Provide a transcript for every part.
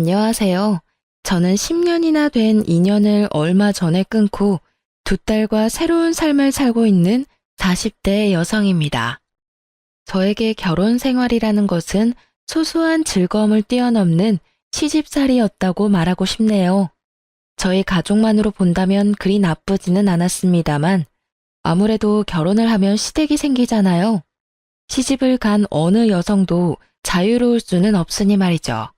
안녕하세요. 저는 10년이나 된 인연을 얼마 전에 끊고 두 딸과 새로운 삶을 살고 있는 40대 여성입니다. 저에게 결혼 생활이라는 것은 소소한 즐거움을 뛰어넘는 시집살이였다고 말하고 싶네요. 저희 가족만으로 본다면 그리 나쁘지는 않았습니다만 아무래도 결혼을 하면 시댁이 생기잖아요. 시집을 간 어느 여성도 자유로울 수는 없으니 말이죠.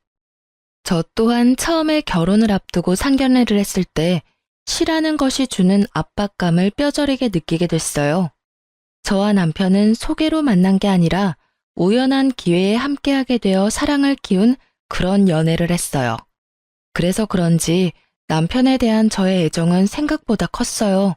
저 또한 처음에 결혼을 앞두고 상견례를 했을 때 시라는 것이 주는 압박감을 뼈저리게 느끼게 됐어요. 저와 남편은 소개로 만난 게 아니라 우연한 기회에 함께하게 되어 사랑을 키운 그런 연애를 했어요. 그래서 그런지 남편에 대한 저의 애정은 생각보다 컸어요.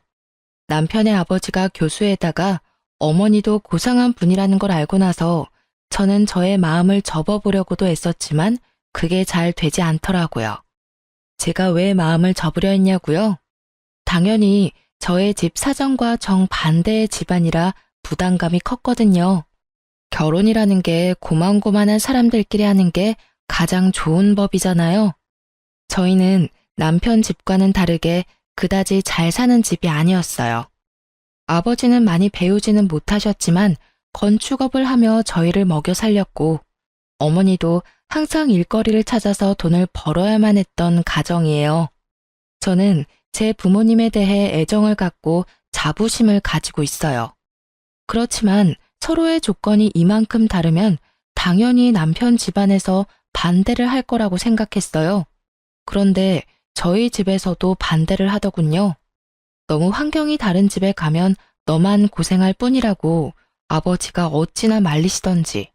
남편의 아버지가 교수에다가 어머니도 고상한 분이라는 걸 알고 나서 저는 저의 마음을 접어보려고도 애썼지만 그게 잘 되지 않더라고요. 제가 왜 마음을 접으려 했냐고요? 당연히 저의 집 사정과 정반대의 집안이라 부담감이 컸거든요. 결혼이라는 게 고만고만한 사람들끼리 하는 게 가장 좋은 법이잖아요. 저희는 남편 집과는 다르게 그다지 잘 사는 집이 아니었어요. 아버지는 많이 배우지는 못하셨지만 건축업을 하며 저희를 먹여 살렸고 어머니도 항상 일거리를 찾아서 돈을 벌어야만 했던 가정이에요. 저는 제 부모님에 대해 애정을 갖고 자부심을 가지고 있어요. 그렇지만 서로의 조건이 이만큼 다르면 당연히 남편 집안에서 반대를 할 거라고 생각했어요. 그런데 저희 집에서도 반대를 하더군요. 너무 환경이 다른 집에 가면 너만 고생할 뿐이라고 아버지가 어찌나 말리시던지.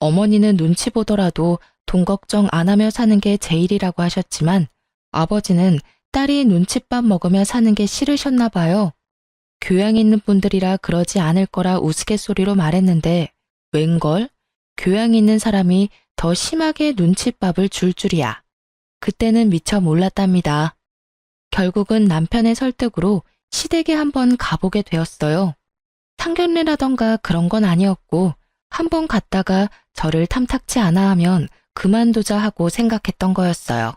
어머니는 눈치 보더라도 돈 걱정 안 하며 사는 게 제일이라고 하셨지만 아버지는 딸이 눈칫밥 먹으며 사는 게 싫으셨나 봐요. 교양 있는 분들이라 그러지 않을 거라 우스갯소리로 말했는데 웬걸? 교양 있는 사람이 더 심하게 눈칫밥을 줄 줄이야. 그때는 미처 몰랐답니다. 결국은 남편의 설득으로 시댁에 한번 가보게 되었어요. 상견례라던가 그런 건 아니었고 한번 갔다가 저를 탐탁치 않아 하면 그만두자 하고 생각했던 거였어요.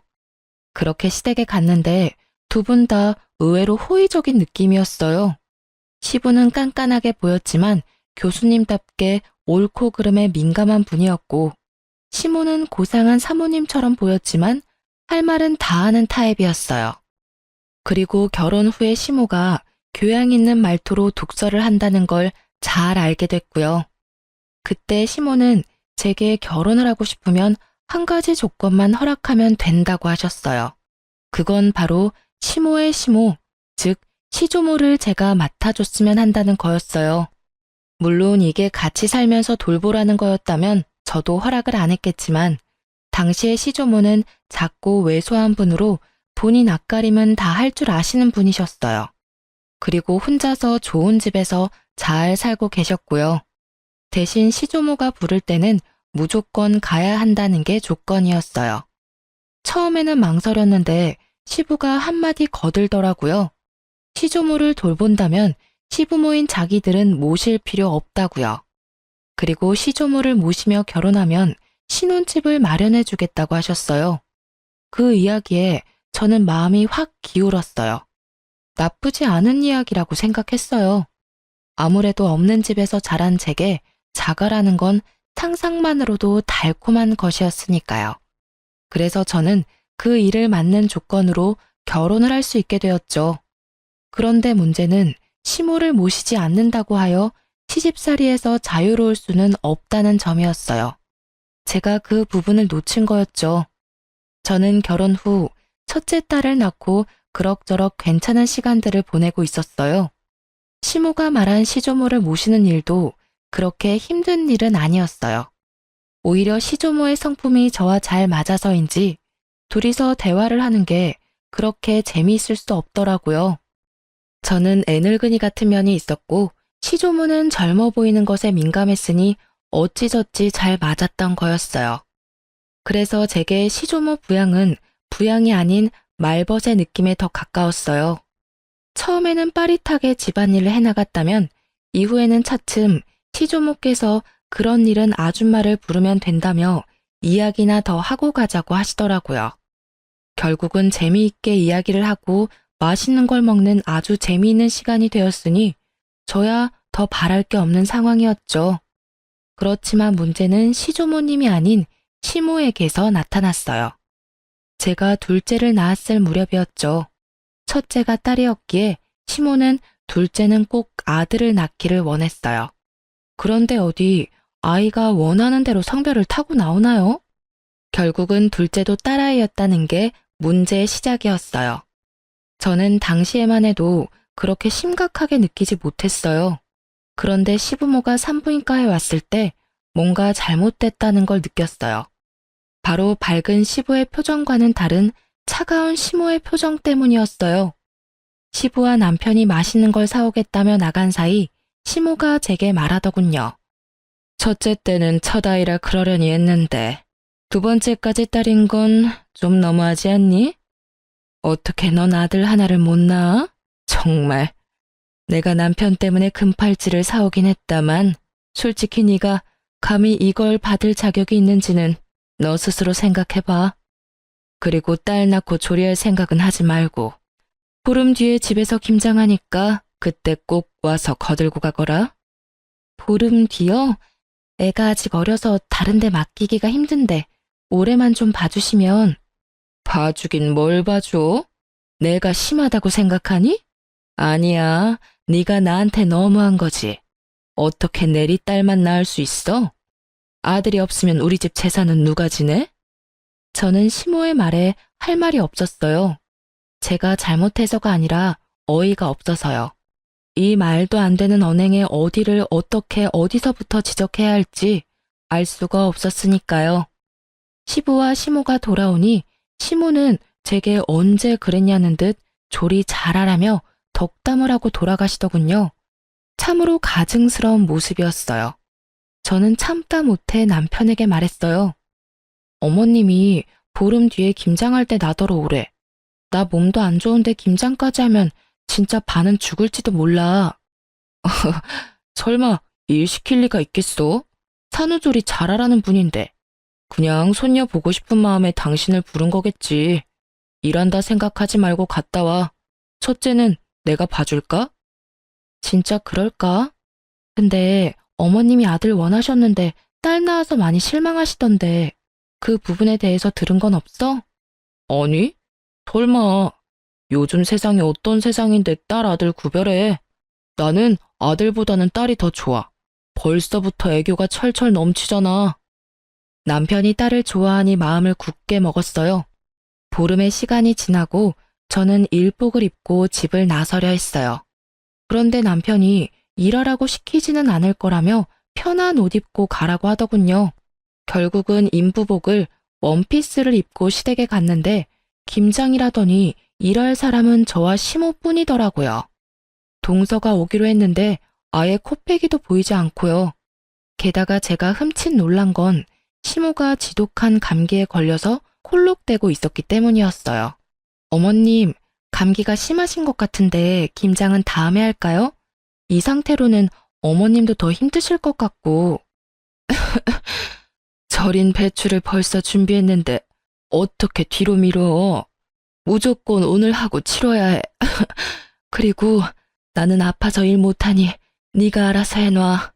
그렇게 시댁에 갔는데 두 분 다 의외로 호의적인 느낌이었어요. 시부는 깐깐하게 보였지만 교수님답게 옳고 그름에 민감한 분이었고 시모는 고상한 사모님처럼 보였지만 할 말은 다 하는 타입이었어요. 그리고 결혼 후에 시모가 교양 있는 말투로 독서를 한다는 걸 잘 알게 됐고요. 그때 시모는 제게 결혼을 하고 싶으면 한 가지 조건만 허락하면 된다고 하셨어요. 그건 바로 시모의 시모, 즉 시조모를 제가 맡아줬으면 한다는 거였어요. 물론 이게 같이 살면서 돌보라는 거였다면 저도 허락을 안 했겠지만 당시의 시조모는 작고 왜소한 분으로 본인 앞가림은 다 할 줄 아시는 분이셨어요. 그리고 혼자서 좋은 집에서 잘 살고 계셨고요. 대신 시조모가 부를 때는 무조건 가야 한다는 게 조건이었어요. 처음에는 망설였는데 시부가 한마디 거들더라고요. 시조모를 돌본다면 시부모인 자기들은 모실 필요 없다고요. 그리고 시조모를 모시며 결혼하면 신혼집을 마련해 주겠다고 하셨어요. 그 이야기에 저는 마음이 확 기울었어요. 나쁘지 않은 이야기라고 생각했어요. 아무래도 없는 집에서 자란 제게 자가라는 건 상상만으로도 달콤한 것이었으니까요. 그래서 저는 그 일을 맞는 조건으로 결혼을 할 수 있게 되었죠. 그런데 문제는 시모를 모시지 않는다고 하여 시집살이에서 자유로울 수는 없다는 점이었어요. 제가 그 부분을 놓친 거였죠. 저는 결혼 후 첫째 딸을 낳고 그럭저럭 괜찮은 시간들을 보내고 있었어요. 시모가 말한 시조모를 모시는 일도 그렇게 힘든 일은 아니었어요. 오히려 시조모의 성품이 저와 잘 맞아서인지 둘이서 대화를 하는 게 그렇게 재미있을 수 없더라고요. 저는 애늙은이 같은 면이 있었고 시조모는 젊어 보이는 것에 민감했으니 어찌저찌 잘 맞았던 거였어요. 그래서 제게 시조모 부양은 부양이 아닌 말벗의 느낌에 더 가까웠어요. 처음에는 빠릿하게 집안일을 해나갔다면 이후에는 차츰 시조모께서 그런 일은 아줌마를 부르면 된다며 이야기나 더 하고 가자고 하시더라고요. 결국은 재미있게 이야기를 하고 맛있는 걸 먹는 아주 재미있는 시간이 되었으니 저야 더 바랄 게 없는 상황이었죠. 그렇지만 문제는 시조모님이 아닌 시모에게서 나타났어요. 제가 둘째를 낳았을 무렵이었죠. 첫째가 딸이었기에 시모는 둘째는 꼭 아들을 낳기를 원했어요. 그런데 어디 아이가 원하는 대로 성별을 타고 나오나요? 결국은 둘째도 딸아이였다는 게 문제의 시작이었어요. 저는 당시에만 해도 그렇게 심각하게 느끼지 못했어요. 그런데 시부모가 산부인과에 왔을 때 뭔가 잘못됐다는 걸 느꼈어요. 바로 밝은 시부의 표정과는 다른 차가운 시모의 표정 때문이었어요. 시부와 남편이 맛있는 걸 사오겠다며 나간 사이 시모가 제게 말하더군요. 첫째 때는 첫아이라 그러려니 했는데 두 번째까지 딸인 건 좀 너무하지 않니? 어떻게 넌 아들 하나를 못 낳아? 정말. 내가 남편 때문에 금팔찌를 사오긴 했다만 솔직히 네가 감히 이걸 받을 자격이 있는지는 너 스스로 생각해봐. 그리고 딸 낳고 조리할 생각은 하지 말고 보름 뒤에 집에서 김장하니까 그때 꼭 와서 거들고 가거라. 보름 뒤요? 애가 아직 어려서 다른 데 맡기기가 힘든데 올해만 좀 봐주시면. 봐주긴 뭘 봐줘? 내가 심하다고 생각하니? 아니야, 네가 나한테 너무한 거지. 어떻게 내리 딸만 낳을 수 있어? 아들이 없으면 우리 집 재산은 누가 지내? 저는 시모의 말에 할 말이 없었어요. 제가 잘못해서가 아니라 어이가 없어서요. 이 말도 안 되는 언행에 어디를 어떻게 어디서부터 지적해야 할지 알 수가 없었으니까요. 시부와 시모가 돌아오니 시모는 제게 언제 그랬냐는 듯 조리 잘하라며 덕담을 하고 돌아가시더군요. 참으로 가증스러운 모습이었어요. 저는 참다 못해 남편에게 말했어요. 어머님이 보름 뒤에 김장할 때 나더러 오래. 나 몸도 안 좋은데 김장까지 하면 진짜 반은 죽을지도 몰라. 설마 일 시킬 리가 있겠어? 산후조리 잘하라는 분인데. 그냥 손녀 보고 싶은 마음에 당신을 부른 거겠지. 일한다 생각하지 말고 갔다 와. 첫째는 내가 봐줄까? 진짜 그럴까? 근데 어머님이 아들 원하셨는데 딸 낳아서 많이 실망하시던데 그 부분에 대해서 들은 건 없어? 아니, 설마. 요즘 세상이 어떤 세상인데 딸 아들 구별해. 나는 아들보다는 딸이 더 좋아. 벌써부터 애교가 철철 넘치잖아. 남편이 딸을 좋아하니 마음을 굳게 먹었어요. 보름의 시간이 지나고 저는 일복을 입고 집을 나서려 했어요. 그런데 남편이 일하라고 시키지는 않을 거라며 편한 옷 입고 가라고 하더군요. 결국은 인부복을 원피스를 입고 시댁에 갔는데 김장이라더니 일할 사람은 저와 시모뿐이더라고요. 동서가 오기로 했는데 아예 코빼기도 보이지 않고요. 게다가 제가 흠칫 놀란 건 시모가 지독한 감기에 걸려서 콜록대고 있었기 때문이었어요. 어머님, 감기가 심하신 것 같은데 김장은 다음에 할까요? 이 상태로는 어머님도 더 힘드실 것 같고. 절인 배추를 벌써 준비했는데 어떻게 뒤로 미뤄? 무조건 오늘 하고 치러야 해. 그리고 나는 아파서 일 못하니 네가 알아서 해놔.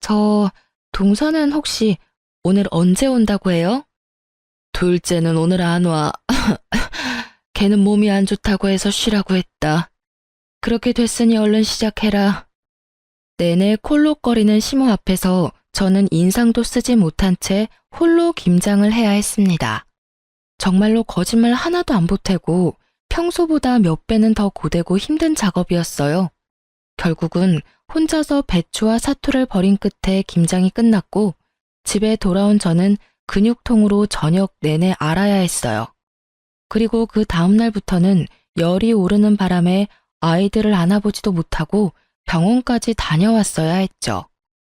저 동서는 혹시 오늘 언제 온다고 해요? 둘째는 오늘 안 와. 걔는 몸이 안 좋다고 해서 쉬라고 했다. 그렇게 됐으니 얼른 시작해라. 내내 콜록거리는 시모 앞에서 저는 인상도 쓰지 못한 채 홀로 김장을 해야 했습니다. 정말로 거짓말 하나도 안 보태고 평소보다 몇 배는 더 고되고 힘든 작업이었어요. 결국은 혼자서 배추와 사투를 벌인 끝에 김장이 끝났고 집에 돌아온 저는 근육통으로 저녁 내내 앓아야 했어요. 그리고 그 다음날부터는 열이 오르는 바람에 아이들을 안아보지도 못하고 병원까지 다녀왔어야 했죠.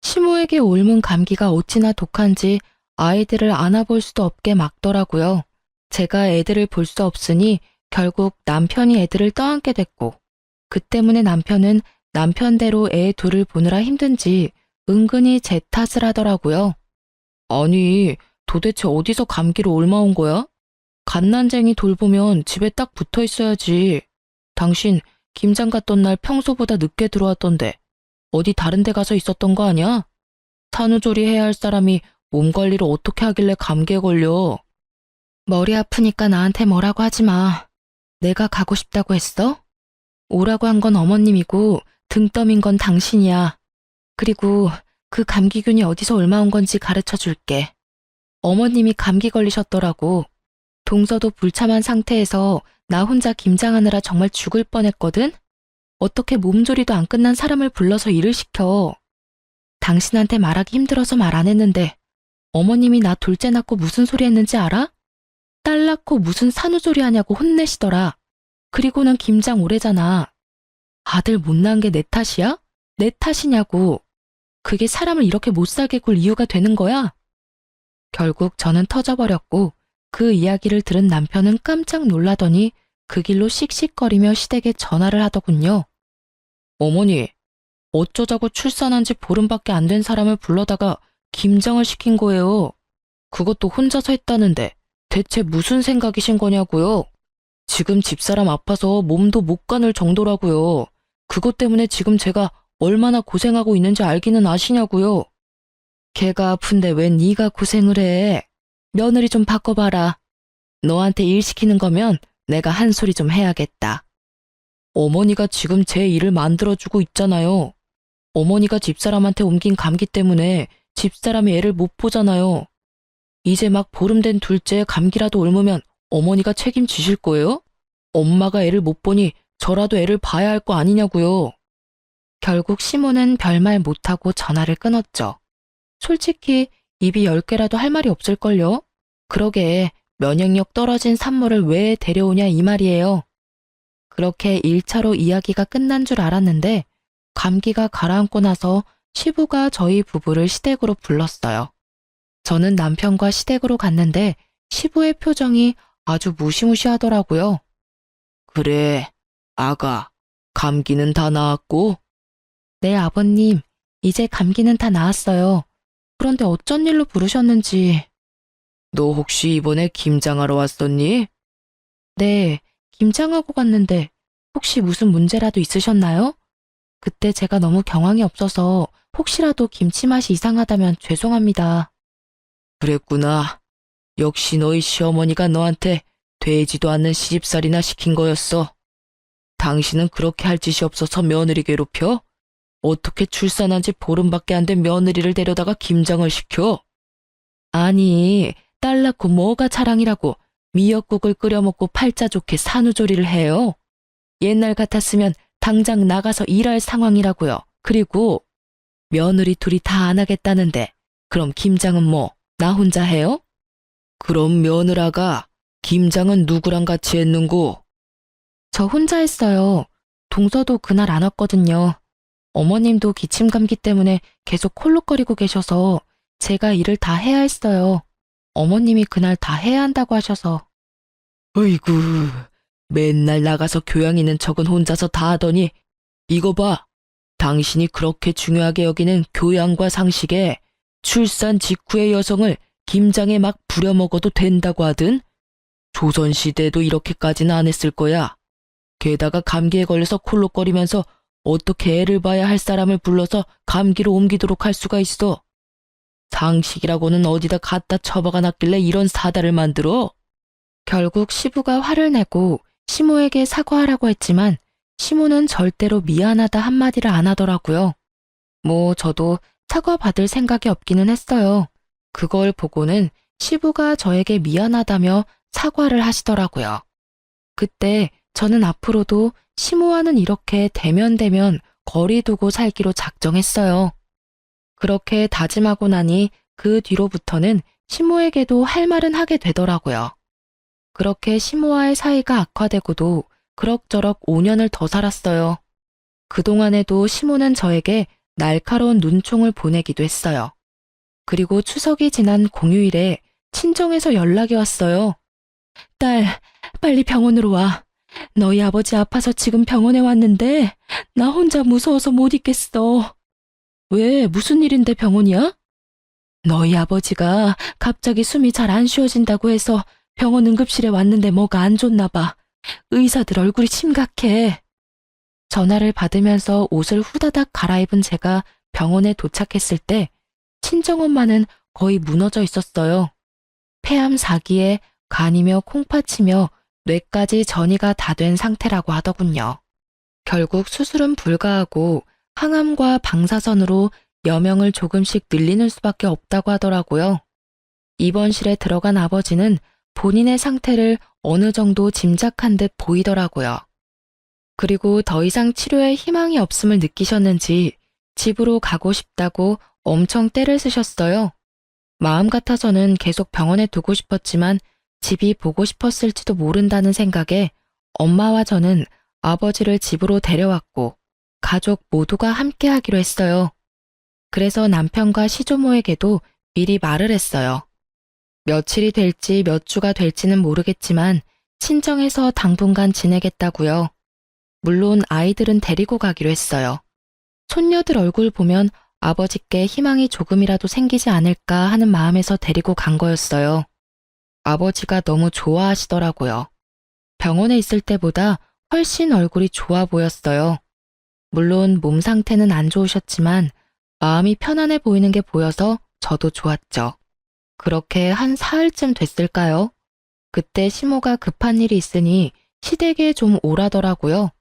시모에게 옮은 감기가 어찌나 독한지 아이들을 안아볼 수도 없게 막더라고요. 제가 애들을 볼 수 없으니 결국 남편이 애들을 떠안게 됐고 그 때문에 남편은 남편대로 애 둘을 보느라 힘든지 은근히 제 탓을 하더라고요. 아니, 도대체 어디서 감기로 옮아온 거야? 갓난쟁이 돌보면 집에 딱 붙어 있어야지. 당신 김장 갔던 날 평소보다 늦게 들어왔던데 어디 다른 데 가서 있었던 거 아니야? 산후조리 해야 할 사람이 몸 관리를 어떻게 하길래 감기에 걸려? 머리 아프니까 나한테 뭐라고 하지 마. 내가 가고 싶다고 했어? 오라고 한 건 어머님이고 등 떠민 건 당신이야. 그리고 그 감기균이 어디서 옮아온 건지 가르쳐 줄게. 어머님이 감기 걸리셨더라고. 동서도 불참한 상태에서 나 혼자 김장하느라 정말 죽을 뻔했거든? 어떻게 몸조리도 안 끝난 사람을 불러서 일을 시켜. 당신한테 말하기 힘들어서 말 안 했는데 어머님이 나 둘째 낳고 무슨 소리 했는지 알아? 딸 낳고 무슨 산후조리 하냐고 혼내시더라. 그리고는 김장 오래잖아. 아들 못 낳은 게 내 탓이야? 내 탓이냐고. 그게 사람을 이렇게 못 살게 굴 이유가 되는 거야? 결국 저는 터져버렸고 그 이야기를 들은 남편은 깜짝 놀라더니 그 길로 씩씩거리며 시댁에 전화를 하더군요. 어머니, 어쩌자고 출산한 지 보름밖에 안 된 사람을 불러다가 김장을 시킨 거예요. 그것도 혼자서 했다는데 대체 무슨 생각이신 거냐고요? 지금 집사람 아파서 몸도 못 가눌 정도라고요. 그것 때문에 지금 제가 얼마나 고생하고 있는지 알기는 아시냐고요. 걔가 아픈데 왜 네가 고생을 해? 며느리 좀 바꿔봐라. 너한테 일 시키는 거면 내가 한 소리 좀 해야겠다. 어머니가 지금 제 일을 만들어주고 있잖아요. 어머니가 집사람한테 옮긴 감기 때문에 집사람이 애를 못 보잖아요. 이제 막 보름 된 둘째 감기라도 옮으면 어머니가 책임지실 거예요? 엄마가 애를 못 보니 저라도 애를 봐야 할 거 아니냐고요. 결국 시모는 별말 못하고 전화를 끊었죠. 솔직히 입이 10개라도 할 말이 없을걸요? 그러게 면역력 떨어진 산모를 왜 데려오냐 이 말이에요. 그렇게 1차로 이야기가 끝난 줄 알았는데 감기가 가라앉고 나서 시부가 저희 부부를 시댁으로 불렀어요. 저는 남편과 시댁으로 갔는데 시부의 표정이 아주 무시무시하더라고요. 그래, 아가, 감기는 다 나았고? 네, 아버님, 이제 감기는 다 나았어요. 그런데 어쩐 일로 부르셨는지. 너 혹시 이번에 김장하러 왔었니? 네, 김장하고 갔는데 혹시 무슨 문제라도 있으셨나요? 그때 제가 너무 경황이 없어서 혹시라도 김치 맛이 이상하다면 죄송합니다. 그랬구나. 역시 너희 시어머니가 너한테 되지도 않는 시집살이나 시킨 거였어. 당신은 그렇게 할 짓이 없어서 며느리 괴롭혀? 어떻게 출산한 지 보름밖에 안 된 며느리를 데려다가 김장을 시켜? 아니, 딸 낳고 뭐가 자랑이라고 미역국을 끓여 먹고 팔자 좋게 산후조리를 해요. 옛날 같았으면 당장 나가서 일할 상황이라고요. 그리고 며느리 둘이 다 안 하겠다는데 그럼 김장은 뭐 나 혼자 해요? 그럼 며느라가 김장은 누구랑 같이 했는고? 저 혼자 했어요. 동서도 그날 안 왔거든요. 어머님도 기침 감기 때문에 계속 콜록거리고 계셔서 제가 일을 다 해야 했어요. 어머님이 그날 다 해야 한다고 하셔서. 어이구, 맨날 나가서 교양 있는 척은 혼자서 다 하더니 이거 봐. 당신이 그렇게 중요하게 여기는 교양과 상식에 출산 직후의 여성을 김장에 막 부려먹어도 된다고 하든 조선시대에도 이렇게까지는 안 했을 거야. 게다가 감기에 걸려서 콜록거리면서 어떻게 애를 봐야 할 사람을 불러서 감기로 옮기도록 할 수가 있어. 상식이라고는 어디다 갖다 처박아 놨길래 이런 사달을 만들어? 결국 시부가 화를 내고 시모에게 사과하라고 했지만 시모는 절대로 미안하다 한마디를 안 하더라고요. 뭐 저도 사과받을 생각이 없기는 했어요. 그걸 보고는 시부가 저에게 미안하다며 사과를 하시더라고요. 그때 저는 앞으로도 시모와는 이렇게 대면대면 거리 두고 살기로 작정했어요. 그렇게 다짐하고 나니 그 뒤로부터는 시모에게도 할 말은 하게 되더라고요. 그렇게 시모와의 사이가 악화되고도 그럭저럭 5년을 더 살았어요. 그동안에도 시모는 저에게 날카로운 눈총을 보내기도 했어요. 그리고 추석이 지난 공휴일에 친정에서 연락이 왔어요. 딸, 빨리 병원으로 와. 너희 아버지 아파서 지금 병원에 왔는데 나 혼자 무서워서 못 있겠어. 왜, 무슨 일인데 병원이야? 너희 아버지가 갑자기 숨이 잘 안 쉬어진다고 해서 병원 응급실에 왔는데 뭐가 안 좋나 봐. 의사들 얼굴이 심각해. 전화를 받으면서 옷을 후다닥 갈아입은 제가 병원에 도착했을 때 친정엄마는 거의 무너져 있었어요. 폐암 4기에 간이며 콩팥이며 뇌까지 전이가 다 된 상태라고 하더군요. 결국 수술은 불가하고 항암과 방사선으로 여명을 조금씩 늘리는 수밖에 없다고 하더라고요. 입원실에 들어간 아버지는 본인의 상태를 어느 정도 짐작한 듯 보이더라고요. 그리고 더 이상 치료에 희망이 없음을 느끼셨는지 집으로 가고 싶다고 엄청 떼를 쓰셨어요. 마음 같아서는 계속 병원에 두고 싶었지만 집이 보고 싶었을지도 모른다는 생각에 엄마와 저는 아버지를 집으로 데려왔고 가족 모두가 함께 하기로 했어요. 그래서 남편과 시조모에게도 미리 말을 했어요. 며칠이 될지 몇 주가 될지는 모르겠지만 친정에서 당분간 지내겠다고요. 물론 아이들은 데리고 가기로 했어요. 손녀들 얼굴 보면 아버지께 희망이 조금이라도 생기지 않을까 하는 마음에서 데리고 간 거였어요. 아버지가 너무 좋아하시더라고요. 병원에 있을 때보다 훨씬 얼굴이 좋아 보였어요. 물론 몸 상태는 안 좋으셨지만 마음이 편안해 보이는 게 보여서 저도 좋았죠. 그렇게 한 사흘쯤 됐을까요? 그때 시모가 급한 일이 있으니 시댁에 좀 오라더라고요.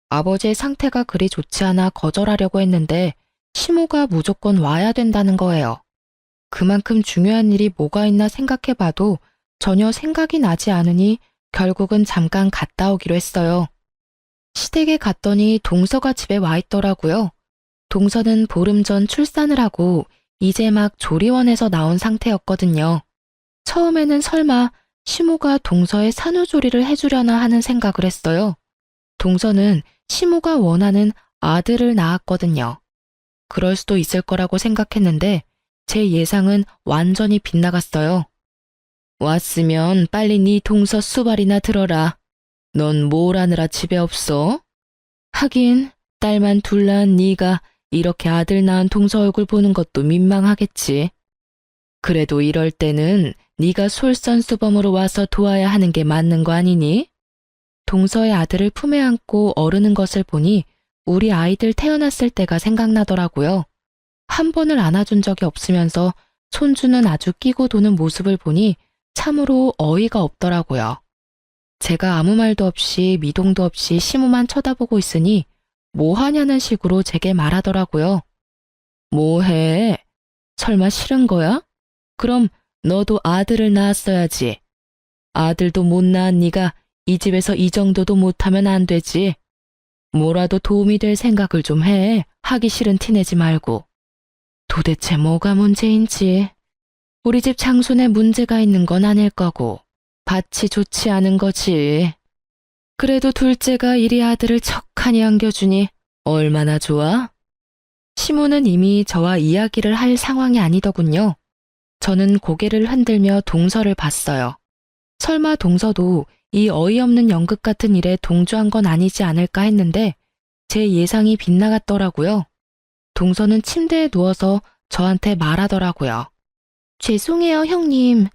아버지의 상태가 그리 좋지 않아 거절하려고 했는데 시모가 무조건 와야 된다는 거예요. 그만큼 중요한 일이 뭐가 있나 생각해봐도 전혀 생각이 나지 않으니 결국은 잠깐 갔다 오기로 했어요. 시댁에 갔더니 동서가 집에 와 있더라고요. 동서는 보름 전 출산을 하고 이제 막 조리원에서 나온 상태였거든요. 처음에는 설마 시모가 동서의 산후조리를 해주려나 하는 생각을 했어요. 동서는 시모가 원하는 아들을 낳았거든요. 그럴 수도 있을 거라고 생각했는데 제 예상은 완전히 빗나갔어요. 왔으면 빨리 네 동서 수발이나 들어라. 넌 뭘 하느라 집에 없어? 하긴 딸만 둘 낳은 네가 이렇게 아들 낳은 동서 얼굴 보는 것도 민망하겠지. 그래도 이럴 때는 네가 솔선수범으로 와서 도와야 하는 게 맞는 거 아니니? 동서의 아들을 품에 안고 어르는 것을 보니 우리 아이들 태어났을 때가 생각나더라고요. 한 번을 안아준 적이 없으면서 손주는 아주 끼고 도는 모습을 보니 참으로 어이가 없더라고요. 제가 아무 말도 없이 미동도 없이 시모만 쳐다보고 있으니 뭐 하냐는 식으로 제게 말하더라고요. 뭐해? 설마 싫은 거야? 그럼 너도 아들을 낳았어야지. 아들도 못 낳은 네가 이 집에서 이 정도도 못하면 안 되지. 뭐라도 도움이 될 생각을 좀 해. 하기 싫은 티 내지 말고. 도대체 뭐가 문제인지. 우리 집 장손에 문제가 있는 건 아닐 거고 밭이 좋지 않은 거지. 그래도 둘째가 이리 아들을 척하니 안겨주니 얼마나 좋아? 시모는 이미 저와 이야기를 할 상황이 아니더군요. 저는 고개를 흔들며 동서를 봤어요. 설마 동서도 이 어이없는 연극 같은 일에 동조한 건 아니지 않을까 했는데 제 예상이 빗나갔더라고요. 동서는 침대에 누워서 저한테 말하더라고요. 죄송해요, 형님.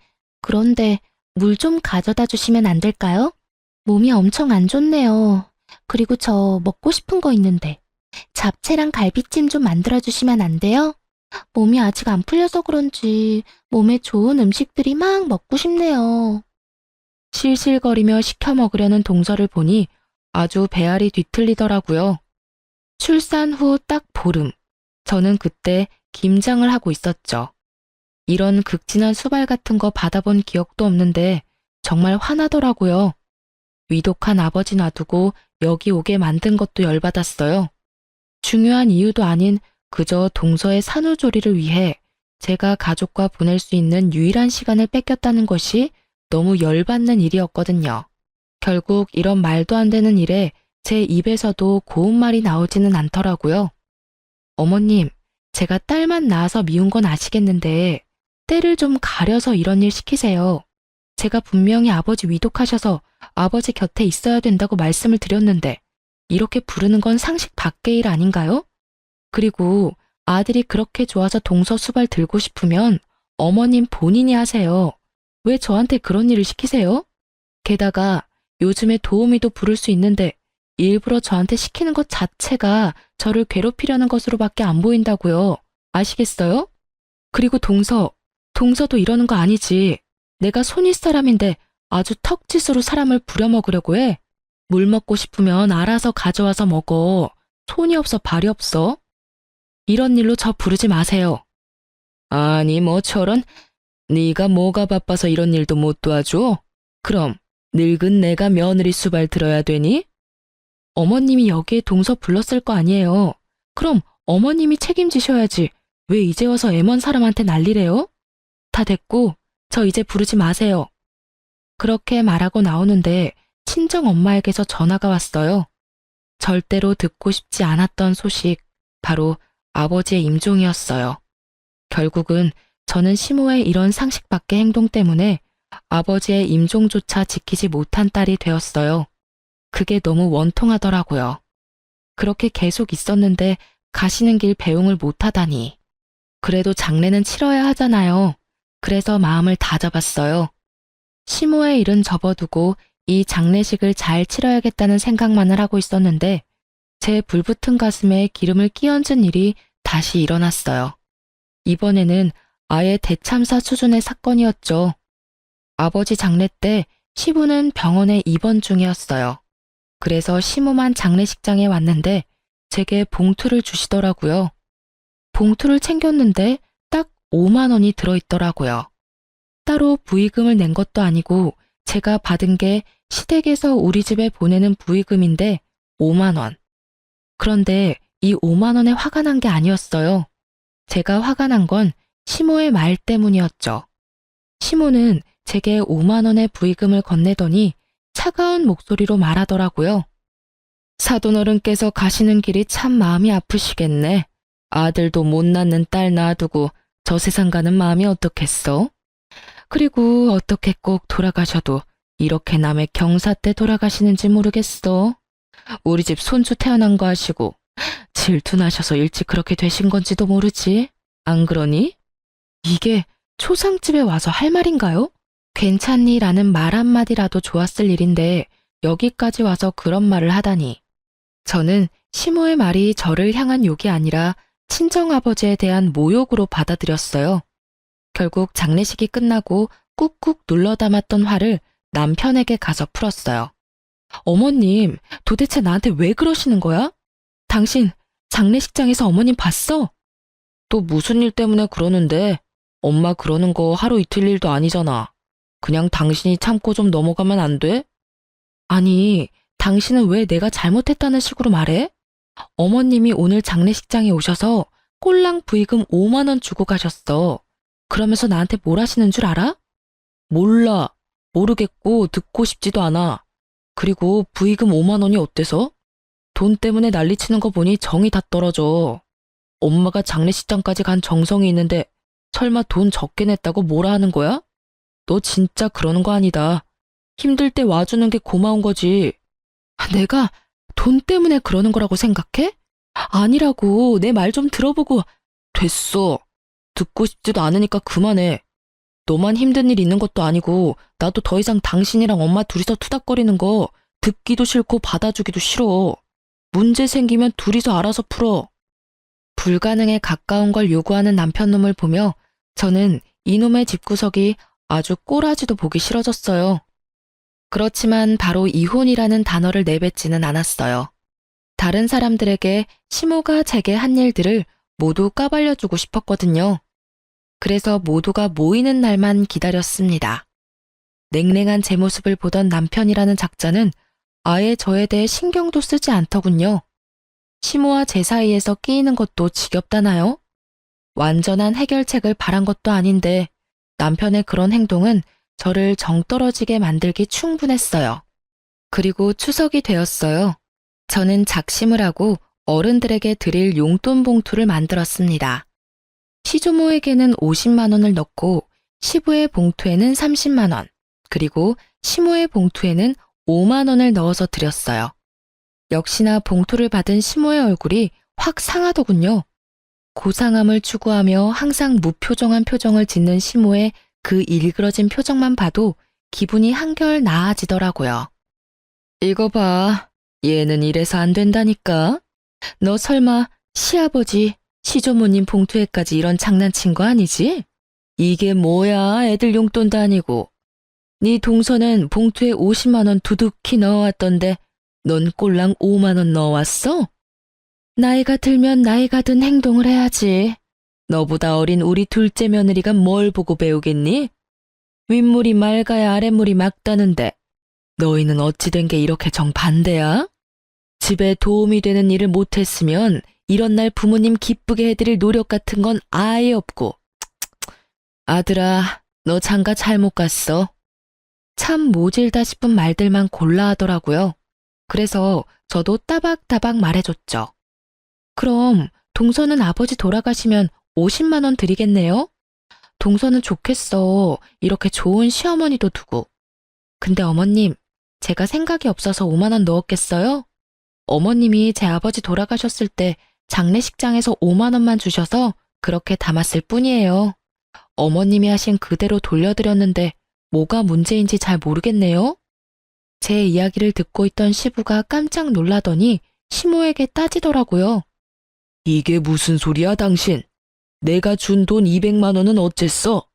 그런데 물 좀 가져다 주시면 안 될까요? 몸이 엄청 안 좋네요. 그리고 저 먹고 싶은 거 있는데 잡채랑 갈비찜 좀 만들어 주시면 안 돼요? 몸이 아직 안 풀려서 그런지 몸에 좋은 음식들이 막 먹고 싶네요. 실실거리며 시켜 먹으려는 동서를 보니 아주 배알이 뒤틀리더라고요. 출산 후 딱 보름, 저는 그때 김장을 하고 있었죠. 이런 극진한 수발 같은 거 받아본 기억도 없는데 정말 화나더라고요. 위독한 아버지 놔두고 여기 오게 만든 것도 열받았어요. 중요한 이유도 아닌 그저 동서의 산후조리를 위해 제가 가족과 보낼 수 있는 유일한 시간을 뺏겼다는 것이 너무 열받는 일이었거든요. 결국 이런 말도 안 되는 일에 제 입에서도 고운 말이 나오지는 않더라고요. 어머님, 제가 딸만 낳아서 미운 건 아시겠는데 때를 좀 가려서 이런 일 시키세요. 제가 분명히 아버지 위독하셔서 아버지 곁에 있어야 된다고 말씀을 드렸는데 이렇게 부르는 건 상식 밖의 일 아닌가요? 그리고 아들이 그렇게 좋아서 동서 수발 들고 싶으면 어머님 본인이 하세요. 왜 저한테 그런 일을 시키세요? 게다가 요즘에 도우미도 부를 수 있는데 일부러 저한테 시키는 것 자체가 저를 괴롭히려는 것으로밖에 안 보인다고요. 아시겠어요? 그리고 동서도 이러는 거 아니지. 내가 손윗 사람인데 아주 턱짓으로 사람을 부려먹으려고 해. 물 먹고 싶으면 알아서 가져와서 먹어. 손이 없어 발이 없어. 이런 일로 저 부르지 마세요. 아니 뭐 저런, 네가 뭐가 바빠서 이런 일도 못 도와줘? 그럼 늙은 내가 며느리 수발 들어야 되니? 어머님이 여기에 동서 불렀을 거 아니에요. 그럼 어머님이 책임지셔야지. 왜 이제 와서 애먼 사람한테 난리래요? 다 됐고 저 이제 부르지 마세요. 그렇게 말하고 나오는데 친정 엄마에게서 전화가 왔어요. 절대로 듣고 싶지 않았던 소식, 바로 아버지의 임종이었어요. 결국은 저는 시모의 이런 상식 밖의 행동 때문에 아버지의 임종조차 지키지 못한 딸이 되었어요. 그게 너무 원통하더라고요. 그렇게 계속 있었는데 가시는 길 배웅을 못하다니. 그래도 장례는 치러야 하잖아요. 그래서 마음을 다잡았어요. 시모의 일은 접어두고 이 장례식을 잘 치러야겠다는 생각만을 하고 있었는데 제 불붙은 가슴에 기름을 끼얹은 일이 다시 일어났어요. 이번에는 아예 대참사 수준의 사건이었죠. 아버지 장례 때 시부는 병원에 입원 중이었어요. 그래서 시모만 장례식장에 왔는데 제게 봉투를 주시더라고요. 봉투를 챙겼는데 딱 5만 원이 들어있더라고요. 따로 부의금을 낸 것도 아니고 제가 받은 게 시댁에서 우리 집에 보내는 부의금인데 5만 원. 그런데 이 5만 원에 화가 난 게 아니었어요. 제가 화가 난 건 시모의 말 때문이었죠. 시모는 제게 5만 원의 부의금을 건네더니 차가운 목소리로 말하더라고요. 사돈어른께서 가시는 길이 참 마음이 아프시겠네. 아들도 못 낳는 딸 낳아두고 저 세상 가는 마음이 어떻겠어? 그리고 어떻게 꼭 돌아가셔도 이렇게 남의 경사 때 돌아가시는지 모르겠어. 우리 집 손주 태어난 거 아시고 질투나셔서 일찍 그렇게 되신 건지도 모르지. 안 그러니? 이게 초상집에 와서 할 말인가요? 괜찮니? 라는 말 한마디라도 좋았을 일인데 여기까지 와서 그런 말을 하다니. 저는 시모의 말이 저를 향한 욕이 아니라 친정아버지에 대한 모욕으로 받아들였어요. 결국 장례식이 끝나고 꾹꾹 눌러 담았던 화를 남편에게 가서 풀었어요. 어머님, 도대체 나한테 왜 그러시는 거야? 당신 장례식장에서 어머님 봤어? 또 무슨 일 때문에 그러는데? 엄마 그러는 거 하루 이틀 일도 아니잖아. 그냥 당신이 참고 좀 넘어가면 안 돼? 아니, 당신은 왜 내가 잘못했다는 식으로 말해? 어머님이 오늘 장례식장에 오셔서 꼴랑 부의금 5만 원 주고 가셨어. 그러면서 나한테 뭘 하시는 줄 알아? 몰라. 모르겠고 듣고 싶지도 않아. 그리고 부의금 5만 원이 어때서? 돈 때문에 난리치는 거 보니 정이 다 떨어져. 엄마가 장례식장까지 간 정성이 있는데 설마 돈 적게 냈다고 뭐라 하는 거야? 너 진짜 그러는 거 아니다. 힘들 때 와주는 게 고마운 거지. 내가 돈 때문에 그러는 거라고 생각해? 아니라고. 내 말 좀 들어보고. 됐어. 듣고 싶지도 않으니까 그만해. 너만 힘든 일 있는 것도 아니고 나도 더 이상 당신이랑 엄마 둘이서 투닥거리는 거 듣기도 싫고 받아주기도 싫어. 문제 생기면 둘이서 알아서 풀어. 불가능에 가까운 걸 요구하는 남편놈을 보며 저는 이놈의 집구석이 아주 꼬라지도 보기 싫어졌어요. 그렇지만 바로 이혼이라는 단어를 내뱉지는 않았어요. 다른 사람들에게 시모가 제게 한 일들을 모두 까발려주고 싶었거든요. 그래서 모두가 모이는 날만 기다렸습니다. 냉랭한 제 모습을 보던 남편이라는 작자는 아예 저에 대해 신경도 쓰지 않더군요. 시모와 제 사이에서 끼이는 것도 지겹다나요? 완전한 해결책을 바란 것도 아닌데 남편의 그런 행동은 저를 정떨어지게 만들기 충분했어요. 그리고 추석이 되었어요. 저는 작심을 하고 어른들에게 드릴 용돈 봉투를 만들었습니다. 시조모에게는 50만 원을 넣고 시부의 봉투에는 30만 원, 그리고 시모의 봉투에는 5만 원을 넣어서 드렸어요. 역시나 봉투를 받은 시모의 얼굴이 확 상하더군요. 고상함을 추구하며 항상 무표정한 표정을 짓는 시모의 그 일그러진 표정만 봐도 기분이 한결 나아지더라고요. 이거 봐. 얘는 이래서 안 된다니까. 너 설마 시아버지, 시조모님 봉투에까지 이런 장난친 거 아니지? 이게 뭐야, 애들 용돈도 아니고. 네 동서는 봉투에 50만 원 두둑히 넣어왔던데 넌 꼴랑 5만 원 넣어왔어? 나이가 들면 나이가 든 행동을 해야지. 너보다 어린 우리 둘째 며느리가 뭘 보고 배우겠니? 윗물이 맑아야 아랫물이 맑다는데 너희는 어찌 된 게 이렇게 정반대야? 집에 도움이 되는 일을 못했으면 이런 날 부모님 기쁘게 해드릴 노력 같은 건 아예 없고. 아들아, 너 장가 잘못 갔어. 참 모질다 싶은 말들만 골라 하더라고요. 그래서 저도 따박따박 말해줬죠. 그럼 동서는 아버지 돌아가시면 50만 원 드리겠네요? 동서는 좋겠어. 이렇게 좋은 시어머니도 두고. 근데 어머님, 제가 생각이 없어서 5만 원 넣었겠어요? 어머님이 제 아버지 돌아가셨을 때 장례식장에서 5만 원만 주셔서 그렇게 담았을 뿐이에요. 어머님이 하신 그대로 돌려드렸는데 뭐가 문제인지 잘 모르겠네요. 제 이야기를 듣고 있던 시부가 깜짝 놀라더니 시모에게 따지더라고요. 이게 무슨 소리야, 당신? 내가 준 돈 200만 원은 어쨌어?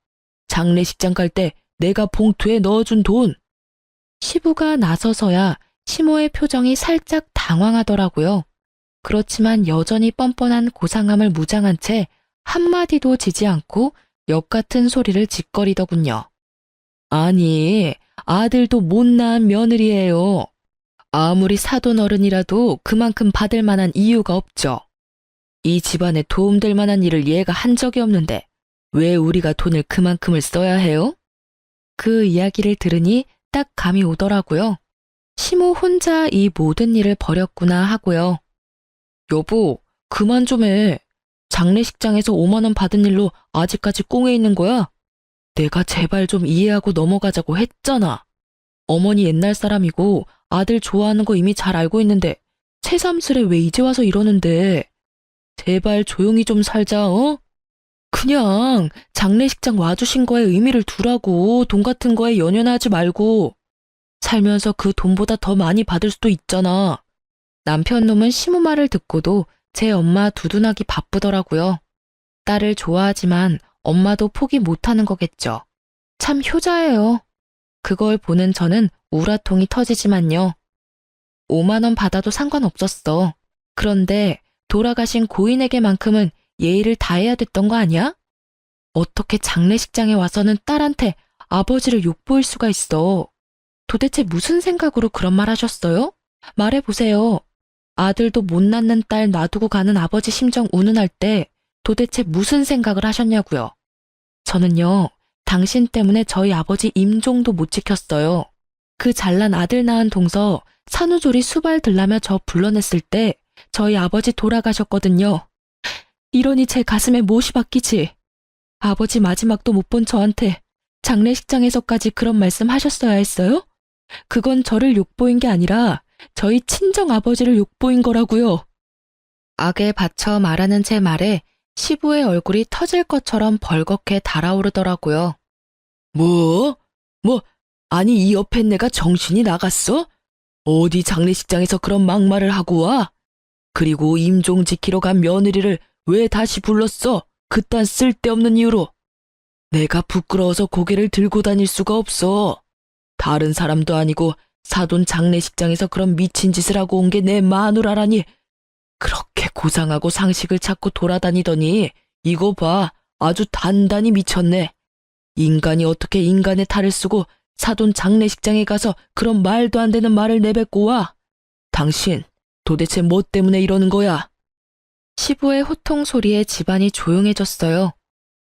장례식장 갈 때 내가 봉투에 넣어준 돈. 시부가 나서서야 시모의 표정이 살짝 당황하더라고요. 그렇지만 여전히 뻔뻔한 고상함을 무장한 채 한마디도 지지 않고 역같은 소리를 짓거리더군요. 아니, 아들도 못난 며느리예요. 아무리 사돈 어른이라도 그만큼 받을 만한 이유가 없죠. 이 집안에 도움될 만한 일을 얘가 한 적이 없는데 왜 우리가 돈을 그만큼을 써야 해요? 그 이야기를 들으니 딱 감이 오더라고요. 시모 혼자 이 모든 일을 벌였구나 하고요. 여보, 그만 좀 해. 장례식장에서 5만 원 받은 일로 아직까지 꽁에 있는 거야? 내가 제발 좀 이해하고 넘어가자고 했잖아. 어머니 옛날 사람이고 아들 좋아하는 거 이미 잘 알고 있는데 새삼스레 왜 이제 와서 이러는데. 제발 조용히 좀 살자, 어? 그냥 장례식장 와주신 거에 의미를 두라고. 돈 같은 거에 연연하지 말고. 살면서 그 돈보다 더 많이 받을 수도 있잖아. 남편 놈은 시모 말을 듣고도 제 엄마 두둔하기 바쁘더라고요. 딸을 좋아하지만 엄마도 포기 못하는 거겠죠. 참 효자예요. 그걸 보는 저는 우라통이 터지지만요. 5만 원 받아도 상관없었어. 그런데 돌아가신 고인에게만큼은 예의를 다해야 됐던 거 아니야? 어떻게 장례식장에 와서는 딸한테 아버지를 욕보일 수가 있어. 도대체 무슨 생각으로 그런 말 하셨어요? 말해보세요. 아들도 못 낳는 딸 놔두고 가는 아버지 심정 운운할 때 도대체 무슨 생각을 하셨냐고요. 저는요, 당신 때문에 저희 아버지 임종도 못 지켰어요. 그 잘난 아들 낳은 동서 산후조리 수발 들라며 저 불러냈을 때 저희 아버지 돌아가셨거든요. 이러니 제 가슴에 못이 박히지. 아버지 마지막도 못 본 저한테 장례식장에서까지 그런 말씀 하셨어야 했어요? 그건 저를 욕보인 게 아니라 저희 친정 아버지를 욕보인 거라고요. 악에 받쳐 말하는 제 말에 시부의 얼굴이 터질 것처럼 벌겋게 달아오르더라고요. 뭐? 아니 이 옆에 내가 정신이 나갔어? 어디 장례식장에서 그런 막말을 하고 와? 그리고 임종 지키러 간 며느리를 왜 다시 불렀어? 그딴 쓸데없는 이유로. 내가 부끄러워서 고개를 들고 다닐 수가 없어. 다른 사람도 아니고 사돈 장례식장에서 그런 미친 짓을 하고 온 게 내 마누라라니. 그렇게 고상하고 상식을 찾고 돌아다니더니 이거 봐, 아주 단단히 미쳤네. 인간이 어떻게 인간의 탈을 쓰고 사돈 장례식장에 가서 그런 말도 안 되는 말을 내뱉고 와. 당신 도대체 뭐 때문에 이러는 거야? 시부의 호통 소리에 집안이 조용해졌어요.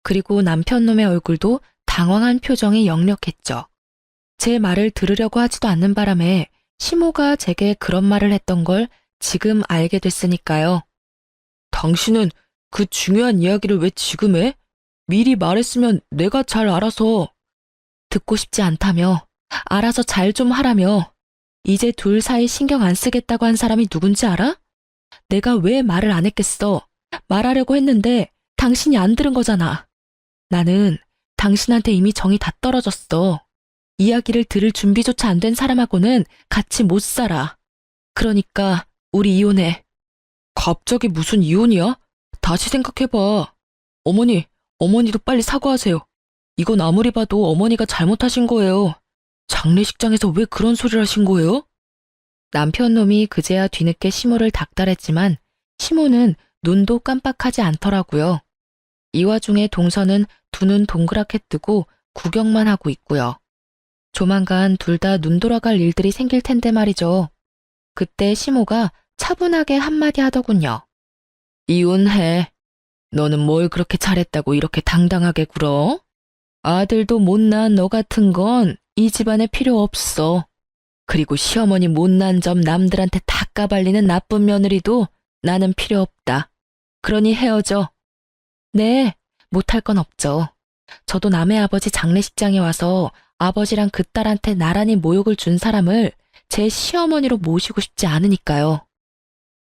그리고 남편놈의 얼굴도 당황한 표정이 역력했죠. 제 말을 들으려고 하지도 않는 바람에 시모가 제게 그런 말을 했던 걸 지금 알게 됐으니까요. 당신은 그 중요한 이야기를 왜 지금 해? 미리 말했으면 내가 잘 알아서. 듣고 싶지 않다며, 알아서 잘 좀 하라며. 이제 둘 사이 신경 안 쓰겠다고 한 사람이 누군지 알아? 내가 왜 말을 안 했겠어? 말하려고 했는데 당신이 안 들은 거잖아. 나는 당신한테 이미 정이 다 떨어졌어. 이야기를 들을 준비조차 안 된 사람하고는 같이 못 살아. 그러니까 우리 이혼해. 갑자기 무슨 이혼이야? 다시 생각해봐. 어머니도 빨리 사과하세요. 이건 아무리 봐도 어머니가 잘못하신 거예요. 장례식장에서 왜 그런 소리를 하신 거예요? 남편 놈이 그제야 뒤늦게 시모를 닥달했지만 시모는 눈도 깜빡하지 않더라고요. 이 와중에 동서는 두 눈 동그랗게 뜨고 구경만 하고 있고요. 조만간 둘 다 눈 돌아갈 일들이 생길 텐데 말이죠. 그때 시모가 차분하게 한마디 하더군요. 이혼해. 너는 뭘 그렇게 잘했다고 이렇게 당당하게 굴어? 아들도 못난 너 같은 건 이 집안에 필요 없어. 그리고 시어머니 못난 점 남들한테 다 까발리는 나쁜 며느리도 나는 필요 없다. 그러니 헤어져. 네, 못할 건 없죠. 저도 남의 아버지 장례식장에 와서 아버지랑 그 딸한테 나란히 모욕을 준 사람을 제 시어머니로 모시고 싶지 않으니까요.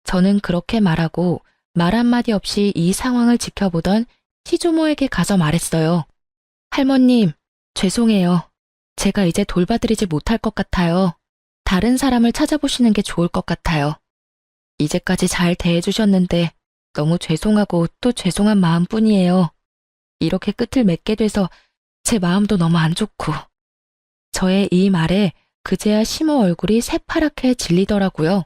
저는 그렇게 말하고 말 한마디 없이 이 상황을 지켜보던 시조모에게 가서 말했어요. 할머님, 죄송해요. 제가 이제 돌봐드리지 못할 것 같아요. 다른 사람을 찾아보시는 게 좋을 것 같아요. 이제까지 잘 대해주셨는데 너무 죄송하고 또 죄송한 마음뿐이에요. 이렇게 끝을 맺게 돼서 제 마음도 너무 안 좋고. 저의 이 말에 그제야 시모 얼굴이 새파랗게 질리더라고요.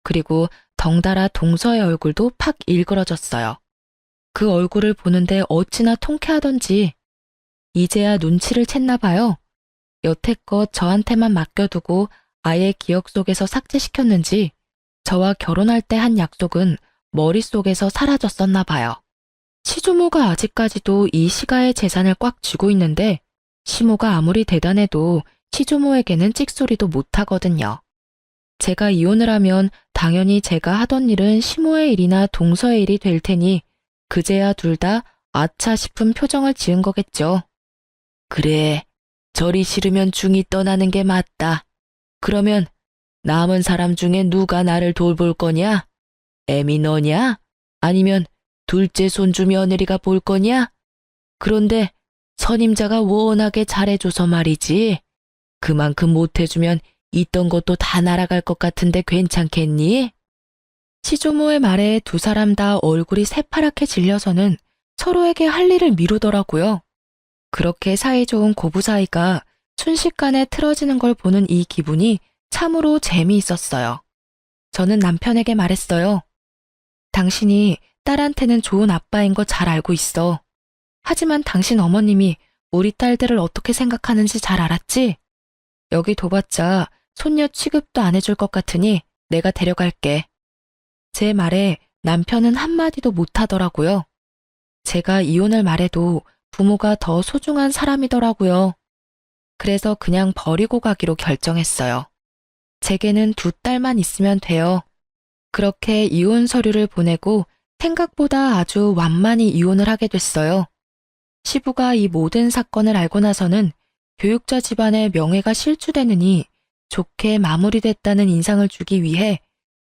그리고 덩달아 동서의 얼굴도 팍 일그러졌어요. 그 얼굴을 보는데 어찌나 통쾌하던지 이제야 눈치를 챘나 봐요. 여태껏 저한테만 맡겨두고 아예 기억 속에서 삭제시켰는지 저와 결혼할 때 한 약속은 머릿속에서 사라졌었나 봐요. 시조모가 아직까지도 이 시가의 재산을 꽉 쥐고 있는데 시모가 아무리 대단해도 시조모에게는 찍소리도 못하거든요. 제가 이혼을 하면 당연히 제가 하던 일은 시모의 일이나 동서의 일이 될 테니 그제야 둘 다 아차 싶은 표정을 지은 거겠죠. 그래, 절이 싫으면 중이 떠나는 게 맞다. 그러면 남은 사람 중에 누가 나를 돌볼 거냐? 애미 너냐? 아니면 둘째 손주 며느리가 볼 거냐? 그런데 선임자가 워낙에 잘해줘서 말이지. 그만큼 못해주면 있던 것도 다 날아갈 것 같은데 괜찮겠니? 시조모의 말에 두 사람 다 얼굴이 새파랗게 질려서는 서로에게 할 일을 미루더라고요. 그렇게 사이좋은 고부 사이가 순식간에 틀어지는 걸 보는 이 기분이 참으로 재미있었어요. 저는 남편에게 말했어요. 당신이 딸한테는 좋은 아빠인 거 잘 알고 있어. 하지만 당신 어머님이 우리 딸들을 어떻게 생각하는지 잘 알았지? 여기 둬봤자 손녀 취급도 안 해줄 것 같으니 내가 데려갈게. 제 말에 남편은 한마디도 못하더라고요. 제가 이혼을 말해도 부모가 더 소중한 사람이더라고요. 그래서 그냥 버리고 가기로 결정했어요. 제게는 두 딸만 있으면 돼요. 그렇게 이혼 서류를 보내고 생각보다 아주 완만히 이혼을 하게 됐어요. 시부가 이 모든 사건을 알고 나서는 교육자 집안의 명예가 실추되느니 좋게 마무리됐다는 인상을 주기 위해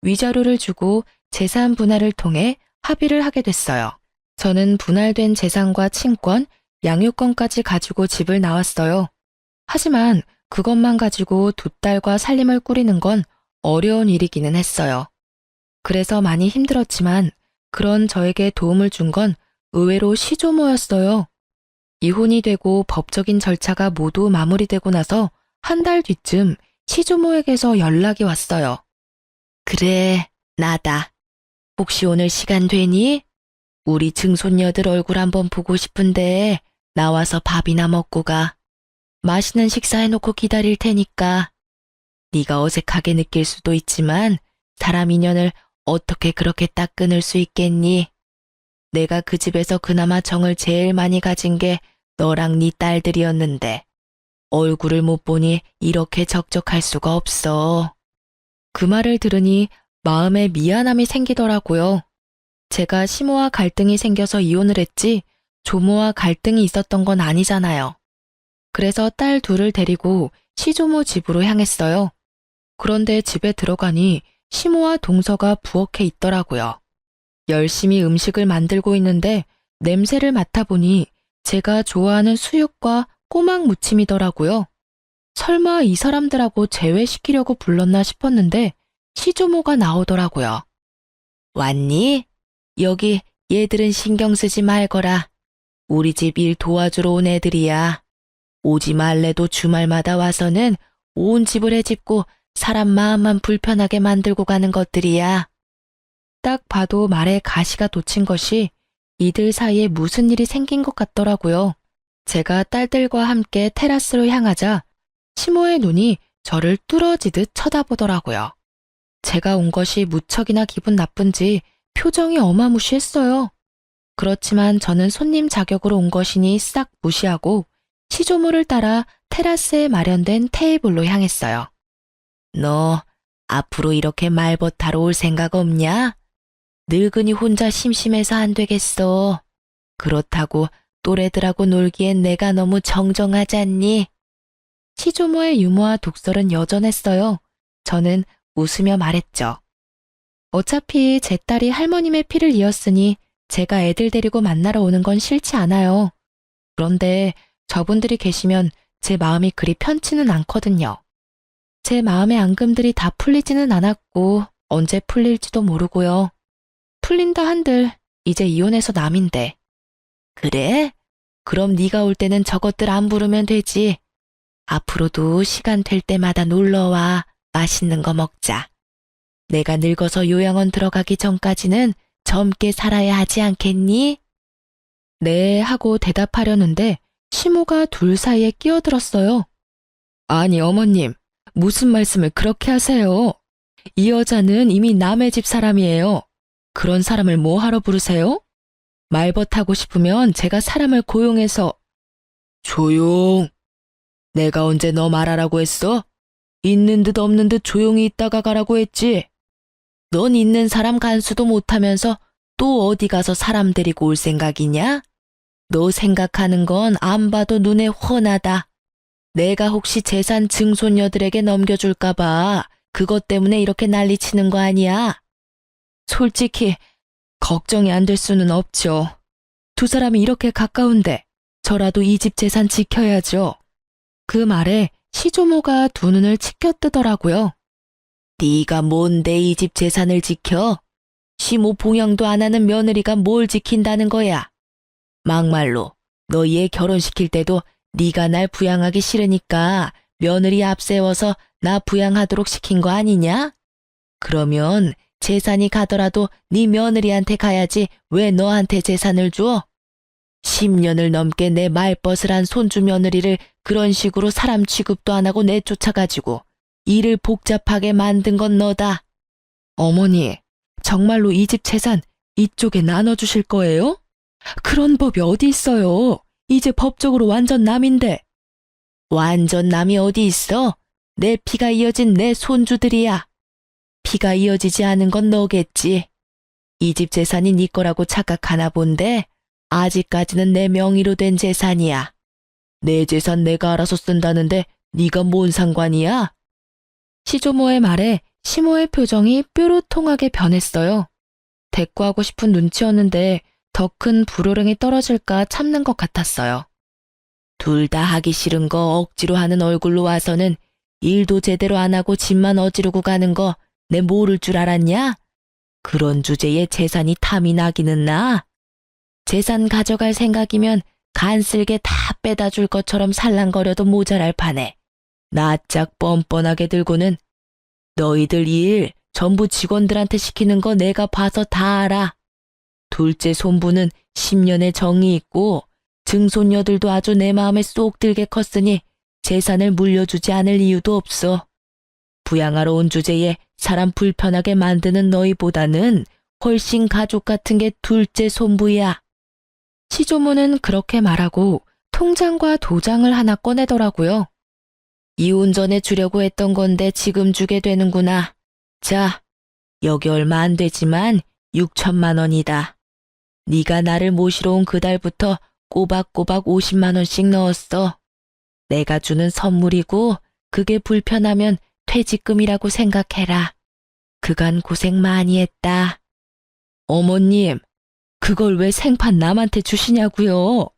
위자료를 주고 재산 분할을 통해 합의를 하게 됐어요. 저는 분할된 재산과 친권, 양육권까지 가지고 집을 나왔어요. 하지만 그것만 가지고 두 딸과 살림을 꾸리는 건 어려운 일이기는 했어요. 그래서 많이 힘들었지만 그런 저에게 도움을 준 건 의외로 시조모였어요. 이혼이 되고 법적인 절차가 모두 마무리되고 나서 한 달 뒤쯤 시조모에게서 연락이 왔어요. 그래, 나다. 혹시 오늘 시간 되니? 우리 증손녀들 얼굴 한번 보고 싶은데 나와서 밥이나 먹고 가. 맛있는 식사해놓고 기다릴 테니까. 네가 어색하게 느낄 수도 있지만 사람 인연을 어떻게 그렇게 딱 끊을 수 있겠니? 내가 그 집에서 그나마 정을 제일 많이 가진 게 너랑 네 딸들이었는데 얼굴을 못 보니 이렇게 적적할 수가 없어. 그 말을 들으니 마음에 미안함이 생기더라고요. 제가 시모와 갈등이 생겨서 이혼을 했지 조모와 갈등이 있었던 건 아니잖아요. 그래서 딸 둘을 데리고 시조모 집으로 향했어요. 그런데 집에 들어가니 시모와 동서가 부엌에 있더라고요. 열심히 음식을 만들고 있는데 냄새를 맡아보니 제가 좋아하는 수육과 꼬막 무침이더라고요. 설마 이 사람들하고 제외시키려고 불렀나 싶었는데 시조모가 나오더라고요. 왔니? 여기 얘들은 신경 쓰지 말거라. 우리 집 일 도와주러 온 애들이야. 오지 말래도 주말마다 와서는 온 집을 헤집고 사람 마음만 불편하게 만들고 가는 것들이야. 딱 봐도 말에 가시가 돋친 것이 이들 사이에 무슨 일이 생긴 것 같더라고요. 제가 딸들과 함께 테라스로 향하자 시모의 눈이 저를 뚫어지듯 쳐다보더라고요. 제가 온 것이 무척이나 기분 나쁜지 표정이 어마무시했어요. 그렇지만 저는 손님 자격으로 온 것이니 싹 무시하고 시조모를 따라 테라스에 마련된 테이블로 향했어요. 너 앞으로 이렇게 말벗하러 올 생각 없냐? 늙은이 혼자 심심해서 안 되겠어. 그렇다고 또래들하고 놀기엔 내가 너무 정정하지 않니? 시조모의 유머와 독설은 여전했어요. 저는 웃으며 말했죠. 어차피 제 딸이 할머님의 피를 이었으니 제가 애들 데리고 만나러 오는 건 싫지 않아요. 그런데 저분들이 계시면 제 마음이 그리 편치는 않거든요. 제 마음의 앙금들이 다 풀리지는 않았고 언제 풀릴지도 모르고요. 풀린다 한들 이제 이혼해서 남인데. 그래? 그럼 네가 올 때는 저것들 안 부르면 되지. 앞으로도 시간 될 때마다 놀러와. 맛있는 거 먹자. 내가 늙어서 요양원 들어가기 전까지는 젊게 살아야 하지 않겠니? 네 하고 대답하려는데 시모가 둘 사이에 끼어들었어요. 아니 어머님, 무슨 말씀을 그렇게 하세요? 이 여자는 이미 남의 집 사람이에요. 그런 사람을 뭐 하러 부르세요? 말벗하고 싶으면 제가 사람을 고용해서. 조용. 내가 언제 너 말하라고 했어? 있는 듯 없는 듯 조용히 있다가 가라고 했지. 넌 있는 사람 간수도 못하면서 또 어디 가서 사람 데리고 올 생각이냐? 너 생각하는 건 안 봐도 눈에 훤하다. 내가 혹시 재산 증손녀들에게 넘겨줄까 봐 그것 때문에 이렇게 난리치는 거 아니야? 솔직히 걱정이 안 될 수는 없죠. 두 사람이 이렇게 가까운데 저라도 이 집 재산 지켜야죠. 그 말에 시조모가 두 눈을 치켜뜨더라고요. 네가 뭔데 이 집 재산을 지켜? 시모 봉양도 안 하는 며느리가 뭘 지킨다는 거야? 막말로 너 얘 결혼시킬 때도 네가 날 부양하기 싫으니까 며느리 앞세워서 나 부양하도록 시킨 거 아니냐? 그러면 재산이 가더라도 네 며느리한테 가야지 왜 너한테 재산을 줘? 10년을 넘게 내 말벗을 한 손주 며느리를 그런 식으로 사람 취급도 안 하고 내쫓아가지고 일을 복잡하게 만든 건 너다. 어머니, 정말로 이 집 재산 이쪽에 나눠주실 거예요? 그런 법이 어디 있어요? 이제 법적으로 완전 남인데. 완전 남이 어디 있어? 내 피가 이어진 내 손주들이야. 피가 이어지지 않은 건 너겠지. 이 집 재산이 네 거라고 착각하나 본데 아직까지는 내 명의로 된 재산이야. 내 재산 내가 알아서 쓴다는데 네가 뭔 상관이야? 시조모의 말에 시모의 표정이 뾰루통하게 변했어요. 대꾸하고 싶은 눈치였는데 더 큰 불호령이 떨어질까 참는 것 같았어요. 둘 다 하기 싫은 거 억지로 하는 얼굴로 와서는 일도 제대로 안 하고 집만 어지르고 가는 거 내 모를 줄 알았냐? 그런 주제에 재산이 탐이 나기는 나. 재산 가져갈 생각이면 간쓸게 다 빼다 줄 것처럼 살랑거려도 모자랄 판에 낯짝 뻔뻔하게 들고는 너희들 일 전부 직원들한테 시키는 거 내가 봐서 다 알아. 둘째 손부는 10년의 정이 있고 증손녀들도 아주 내 마음에 쏙 들게 컸으니 재산을 물려주지 않을 이유도 없어. 부양하러 온 주제에 사람 불편하게 만드는 너희보다는 훨씬 가족 같은 게 둘째 손부야. 시조모는 그렇게 말하고 통장과 도장을 하나 꺼내더라고요. 이혼 전에 주려고 했던 건데 지금 주게 되는구나. 자, 여기 얼마 안 되지만 6천만 원이다. 네가 나를 모시러 온 그달부터 꼬박꼬박 50만 원씩 넣었어. 내가 주는 선물이고 그게 불편하면 퇴직금이라고 생각해라. 그간 고생 많이 했다. 어머님, 그걸 왜 생판 남한테 주시냐고요?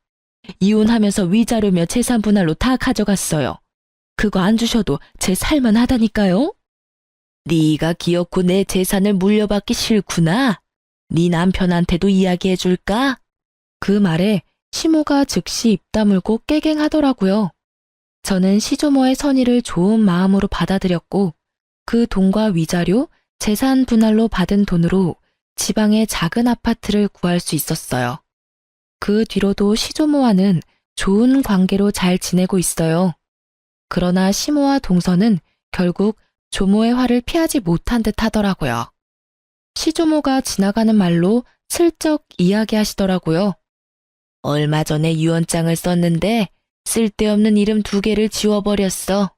이혼하면서 위자료며 재산 분할로 다 가져갔어요. 그거 안 주셔도 제 살만하다니까요? 네가 기어코 내 재산을 물려받기 싫구나. 네 남편한테도 이야기해줄까? 그 말에 시모가 즉시 입 다물고 깨갱하더라고요. 저는 시조모의 선의를 좋은 마음으로 받아들였고 그 돈과 위자료, 재산 분할로 받은 돈으로 지방의 작은 아파트를 구할 수 있었어요. 그 뒤로도 시조모와는 좋은 관계로 잘 지내고 있어요. 그러나 시모와 동서는 결국 조모의 화를 피하지 못한 듯 하더라고요. 시조모가 지나가는 말로 슬쩍 이야기하시더라고요. 얼마 전에 유언장을 썼는데 쓸데없는 이름 2개를 지워버렸어.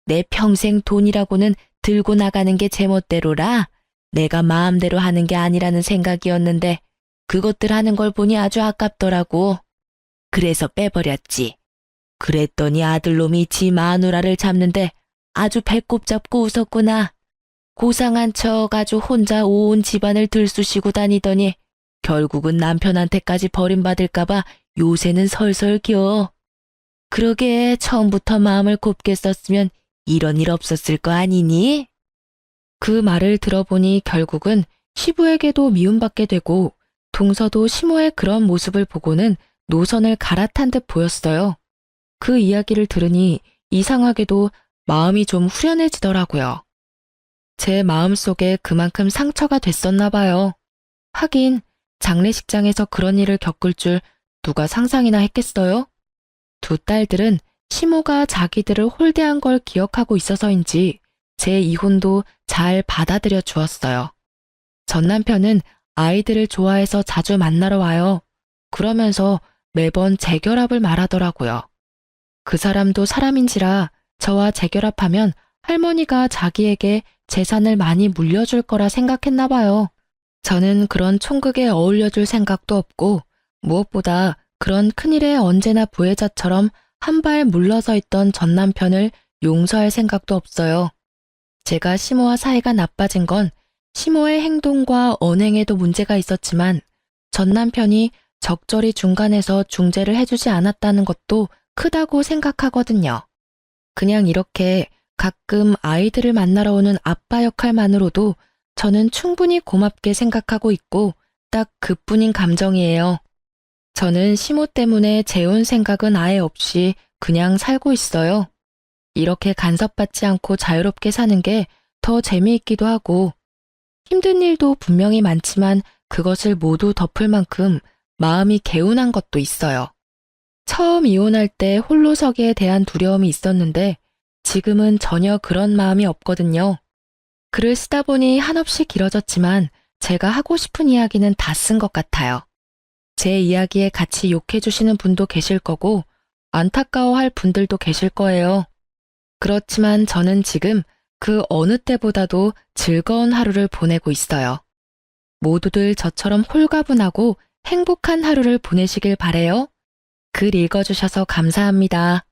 내 평생 돈이라고는 들고 나가는 게 제멋대로라. 내가 마음대로 하는 게 아니라는 생각이었는데 그것들 하는 걸 보니 아주 아깝더라고. 그래서 빼버렸지. 그랬더니 아들놈이 지 마누라를 잡는데 아주 배꼽 잡고 웃었구나. 고상한 척 아주 혼자 온 집안을 들쑤시고 다니더니 결국은 남편한테까지 버림받을까봐 요새는 설설 겨. 그러게 처음부터 마음을 곱게 썼으면 이런 일 없었을 거 아니니? 그 말을 들어보니 결국은 시부에게도 미움받게 되고 동서도 시모의 그런 모습을 보고는 노선을 갈아탄 듯 보였어요. 그 이야기를 들으니 이상하게도 마음이 좀 후련해지더라고요. 제 마음속에 그만큼 상처가 됐었나 봐요. 하긴 장례식장에서 그런 일을 겪을 줄 누가 상상이나 했겠어요? 2 딸들은 시모가 자기들을 홀대한 걸 기억하고 있어서인지 제 이혼도 잘 받아들여 주었어요. 전 남편은 아이들을 좋아해서 자주 만나러 와요. 그러면서 매번 재결합을 말하더라고요. 그 사람도 사람인지라 저와 재결합하면 할머니가 자기에게 재산을 많이 물려줄 거라 생각했나 봐요. 저는 그런 총극에 어울려줄 생각도 없고 무엇보다 그런 큰일에 언제나 부혜자처럼 한 발 물러서 있던 전 남편을 용서할 생각도 없어요. 제가 시모와 사이가 나빠진 건 시모의 행동과 언행에도 문제가 있었지만 전 남편이 적절히 중간에서 중재를 해주지 않았다는 것도 크다고 생각하거든요. 그냥 이렇게 가끔 아이들을 만나러 오는 아빠 역할만으로도 저는 충분히 고맙게 생각하고 있고 딱 그뿐인 감정이에요. 저는 시모 때문에 재혼 생각은 아예 없이 그냥 살고 있어요. 이렇게 간섭받지 않고 자유롭게 사는 게 더 재미있기도 하고 힘든 일도 분명히 많지만 그것을 모두 덮을 만큼 마음이 개운한 것도 있어요. 처음 이혼할 때 홀로서기에 대한 두려움이 있었는데 지금은 전혀 그런 마음이 없거든요. 글을 쓰다 보니 한없이 길어졌지만 제가 하고 싶은 이야기는 다 쓴 것 같아요. 제 이야기에 같이 욕해주시는 분도 계실 거고 안타까워할 분들도 계실 거예요. 그렇지만 저는 지금 그 어느 때보다도 즐거운 하루를 보내고 있어요. 모두들 저처럼 홀가분하고 행복한 하루를 보내시길 바래요. 글 읽어주셔서 감사합니다.